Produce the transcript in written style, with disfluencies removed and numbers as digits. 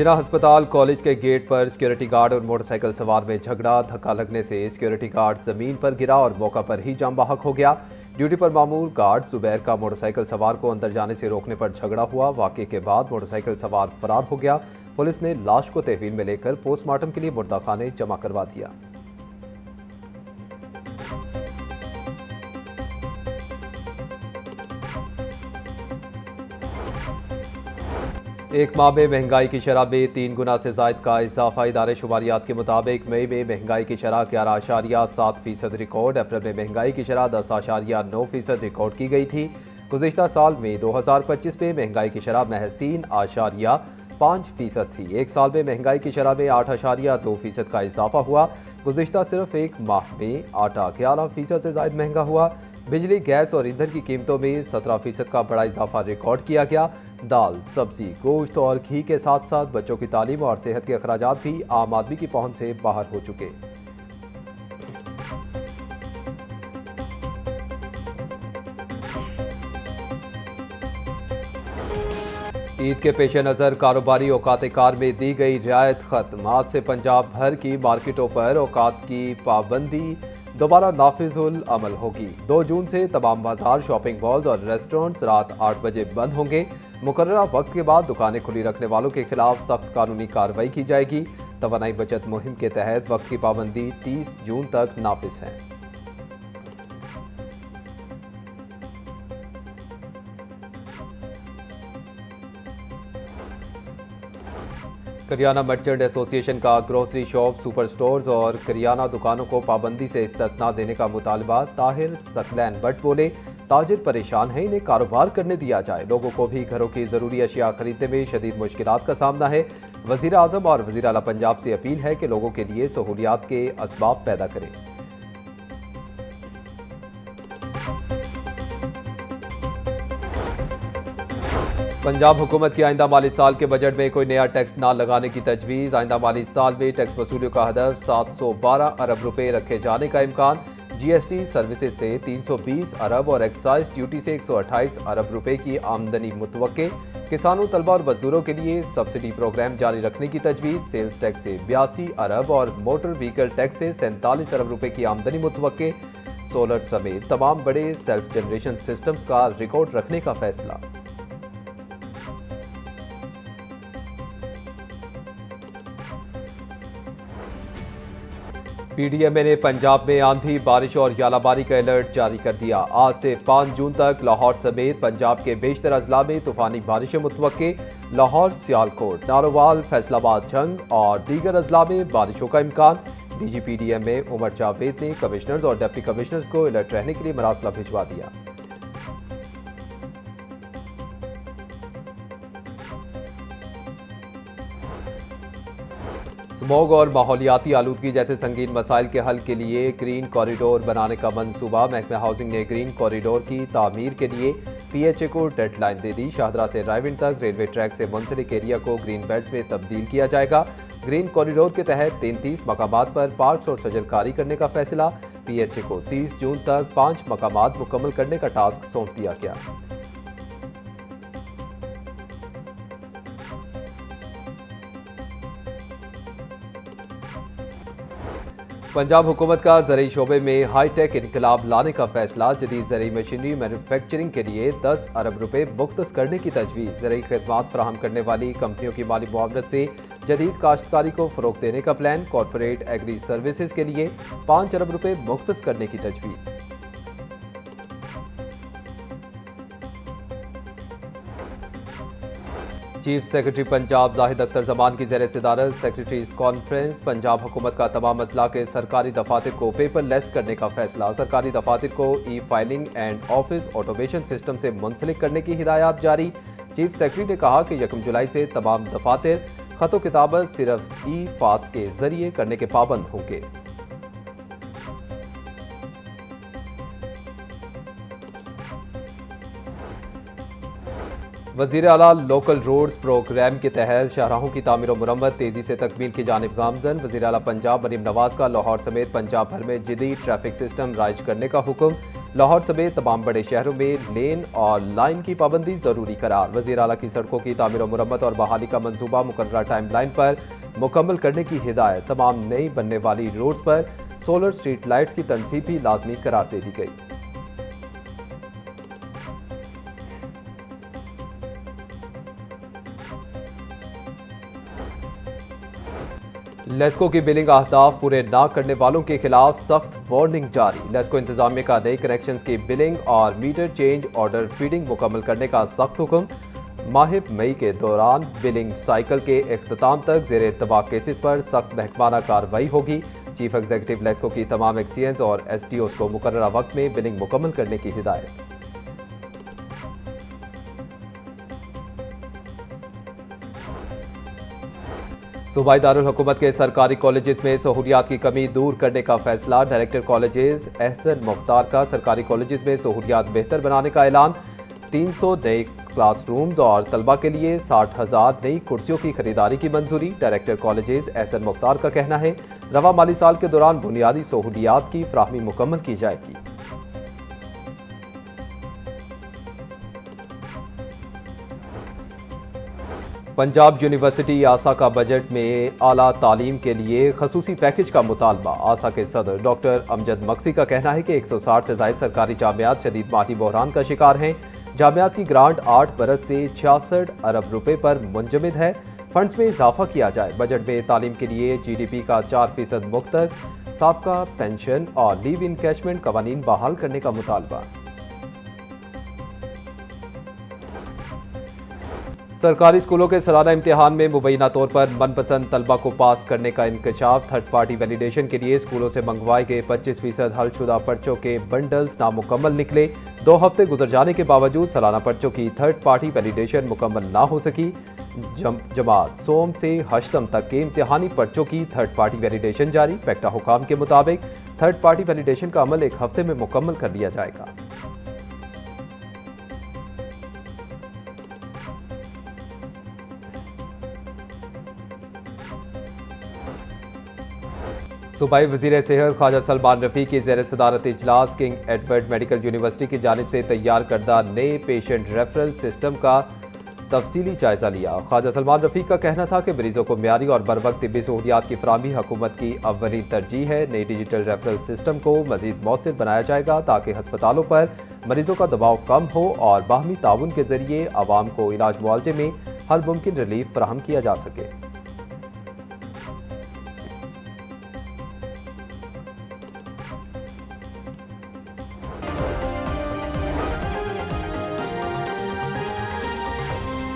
जिला अस्पताल कॉलेज के गेट पर सिक्योरिटी गार्ड और मोटरसाइकिल सवार में झगड़ा। धक्का लगने से सिक्योरिटी गार्ड जमीन पर गिरा और मौका पर ही जान बहक हो गया। ड्यूटी पर मामूल गार्ड जुबैर का मोटरसाइकिल सवार को अंदर जाने से रोकने पर झगड़ा हुआ। वाकये के बाद मोटरसाइकिल सवार फरार हो गया। पुलिस ने लाश को तहवील में लेकर पोस्टमार्टम के लिए मुर्दाखाने जमा करवा दिया। एक माह में महंगाई की शरह में 3 गुना से जायद का इजाफा। इदारे शुमारियात के मुताबिक मई में महंगाई की शरह 11.7% रिकॉर्ड। अप्रैल में महंगाई की शरह 10.9% रिकॉर्ड की गई थी। गुज़िश्ता साल में 2025 में महंगाई की शरह महज 3.5% थी। एक साल में महंगाई की शरह में 8.2% का इजाफा हुआ। गुज़िश्ता सिर्फ एक माह में आटा 11% से जायद महंगा हुआ। बिजली, गैस और ईंधन की कीमतों में 17% का बड़ा इजाफा रिकॉर्ड किया गया। दाल, सब्जी, गोश्त और घी के साथ साथ बच्चों की तालीम और सेहत के अखराजात भी आम आदमी की पहुंच से बाहर हो चुके। ईद के पेश नज़र कारोबारी औकात कार में दी गई रियायत खत्म। आज से पंजाब भर की मार्केटों पर औकात की पाबंदी दोबारा नाफिजुल अमल होगी। 2 जून से तमाम बाजार, शॉपिंग मॉल्स और रेस्टोरेंट्स रात 8 बजे बंद होंगे। मुकर्ररा वक्त के बाद दुकानें खुली रखने वालों के खिलाफ सख्त कानूनी कार्रवाई की जाएगी। तवानाई बचत मुहिम के तहत वक्त की पाबंदी 30 जून तक नाफिज है। करियाना मर्चेंट एसोसिएशन का ग्रोसरी शॉप, सुपर स्टोर्स और करियाना दुकानों को पाबंदी से इस्तिस्ना देने का मुतालबा। ताहिर सकलैन भट्ट बोले, ताजिर परेशान हैं, इन्हें कारोबार करने दिया जाए। लोगों को भी घरों की ज़रूरी अशिया खरीदने में शदीद मुश्किलात का सामना है। वज़ीर आज़म और वज़ीर आला पंजाब से अपील है कि लोगों के लिए सहूलियात के असबाब पैदा करें। पंजाब हुकूमत की आइंदा माली साल के बजट में कोई नया टैक्स ना लगाने की तजवीज़। आइंदा माली साल में टैक्स वसूलियों का हदफ 712 अरब रुपए रखे जाने का इम्कान। जीएसटी सर्विसेज से 320 अरब और एक्साइज ड्यूटी से 128 अरब रुपए की आमदनी मुतवक्के। किसानों, तलबा और मजदूरों के लिए सब्सिडी प्रोग्राम जारी रखने की तजवीज़। सेल्स टैक्स से 82 अरब और मोटर व्हीकल टैक्स से 47 अरब रुपए की आमदनी मुतवक्के। सोलर समेत तमाम बड़े सेल्फ जनरेशन सिस्टम्स का रिकॉर्ड रखने का फैसला। पीडीएमए ने पंजाब में आंधी, बारिश और यालाबारी का अलर्ट जारी कर दिया। आज से 5 जून तक लाहौर समेत पंजाब के बेशतर अजला में तूफानी बारिशें मुतवक्के। लाहौर, सियालकोट, नारोवाल, फैसलाबाद, जंग और दीगर अजला में बारिशों का इम्कान। डीजी पीडीएमए उमर जावेद ने कमिश्नर्स और डिप्टी कमिश्नर्स को अलर्ट रहने के लिए मरासला भिजवा दिया। स्मॉग और माहौलियाती आलूदगी जैसे संगीन मसाइल के हल के लिए ग्रीन कॉरिडोर बनाने का मंसूबा। महकमा हाउसिंग ने ग्रीन कॉरिडोर की तामीर के लिए पीएचए को डेडलाइन दे दी। शाहदरा से रायविंड तक रेलवे ट्रैक से मुंसलिक एरिया को ग्रीन बेल्ट्स में तब्दील किया जाएगा। ग्रीन कॉरिडोर के तहत 33 मकामात पर पार्क्स और शजरकारी करने का फैसला। पीएचए को 30 जून तक 5 मकामात मुकम्मल करने का टास्क सौंप दिया गया। पंजाब हुकूमत का ज़रई शोबे में हाईटेक इनकलाब लाने का फैसला। जदीद ज़रई मशीनरी मैन्युफैक्चरिंग के लिए 10 अरब रुपए मुख्तस करने की तजवीज़। ज़रई खदमात फराहम करने वाली कंपनियों की माली मुआवनत से जदीद काश्तकारी को फ़रोग़ देने का प्लान। कॉरपोरेट एग्री सर्विसेज के लिए 5 अरब रुपए मुख्तस करने की तजवीज़। चीफ सेक्रेटरी पंजाब जाहिद अख्तर जमान की ज़ेर सदारत सेक्रेटरीज कॉन्फ्रेंस। पंजाब हुकूमत का तमाम अजला के सरकारी दफातर को पेपरलेस करने का फैसला। सरकारी दफातर को ई filing and office automation system से मुंसलिक करने की हिदायत जारी। चीफ सेक्रेटरी ने कहा कि 1 जुलाई से तमाम दफातर खतो किताबत सिर्फ ई फास के जरिए करने के पाबंद होंगे। वज़ीर आला लोकल रोड्स प्रोग्राम के तहत शाहराहों की तामीर और मुरम्मत तेज़ी से तकमील की जानिब गामजन। वज़ीर आला पंजाब मरीम नवाज का लाहौर समेत पंजाब भर में जदीद ट्रैफिक सिस्टम राइज करने का हुक्म। लाहौर समेत तमाम बड़े शहरों में लेन और लाइन की पाबंदी जरूरी करार। वज़ीर आला की सड़कों की तामीर और मुरम्मत और बहाली का मंसूबा मुकर्ररा टाइम लाइन पर मुकम्मल करने की हिदायत। तमाम नई बनने वाली रोड्स पर सोलर स्ट्रीट लाइट्स की तनसीब भी लाजमी करार दे दी गई। लेस्को की बिलिंग अहदाफ पूरे न करने वालों के खिलाफ सख्त वार्निंग जारी। लेस्को इंतजामिया का नए कनेक्शन की बिलिंग और मीटर चेंज ऑर्डर फीडिंग मुकम्मल करने का सख्त हुक्म। माह मई के दौरान बिलिंग साइकिल के इख्तिताम तक जेर इत्तबा केसेस पर सख्त महकमाना कार्रवाई होगी। चीफ एग्जीक्यूटिव लेस्को की तमाम एक्सीएंस और एसडीओस को मुकर्ररा वक्त में बिलिंग मुकम्मल करने की हिदायत। सूबाई दारुल हुकूमत के सरकारी कॉलेजेस में सहूलियात की कमी दूर करने का फैसला। डायरेक्टर कॉलेजेस एहसन मुख्तार का सरकारी कॉलेजेस में सहूलियात बेहतर बनाने का ऐलान। 300 नए क्लासरूम्स और तलबा के लिए 60,000 नई कुर्सियों की खरीदारी की मंजूरी। डायरेक्टर कॉलेजेस एहसन मुख्तार का कहना है रवा माली साल के दौरान बुनियादी सहूलियात की फ्राहमी मुकम्मल की जाएगी। पंजाब यूनिवर्सिटी आसा का बजट में आला तालीम के लिए खसूसी पैकेज का मुतालबा। आसा के सदर डॉक्टर अमजद मक्सी का कहना है कि 160 से ज्यादा सरकारी जामियात शदीद माली बहरान का शिकार हैं। जामियात की ग्रांट 8 बरस से 66 अरब रुपए पर मुंजमद है। फंड्स में इजाफा किया जाए। बजट में तालीम के लिए GDP का 4% मुख्तस, साबका पेंशन और लीव इनकैशमेंट कवानीन बहाल करने का मुतालबा। सरकारी स्कूलों के सालाना इम्तिहान में मुबैना तौर पर मनपसंद तलबा को पास करने का इंकशाफ। थर्ड पार्टी वैलिडेशन के लिए स्कूलों से मंगवाए गए 25% हलशुदा पर्चों के बंडल्स नामुकम्मल निकले। 2 हफ्ते गुजर जाने के बावजूद सालाना पर्चों की थर्ड पार्टी वैलिडेशन मुकम्मल ना हो सकी। जमात सोम से हश्तम तक के इम्तिहानी पर्चों की थर्ड पार्टी वैलिडेशन जारी। पैक्टा हुकाम के मुताबिक थर्ड पार्टी वैलिडेशन का अमल 1 हफ्ते में मुकम्मल कर लिया जाएगा। सूबाई वज़ीर सेहत ख्वाजा सलमान रफ़ी की ज़ेर सदारत इजलास किंग एडवर्ड मेडिकल यूनिवर्सिटी की जानिब से तैयार करदा नए पेशेंट रेफरल सिस्टम का तफसीली जायजा लिया। ख्वाजा सलमान रफ़ी का कहना था कि मरीजों को म्यारी और बरवक्त तिब्बी सहूलियात की फराहमी हुकूमत की अव्वली तरजीह है। नई डिजिटल रेफरल सिस्टम को मज़ीद मौसर बनाया जाएगा ताकि हस्पतालों पर मरीजों का दबाव कम हो और बाहमी ताउन के जरिए आवाम को इलाज मुआवजे में हर मुमकिन रिलीफ फराहम किया जा सके।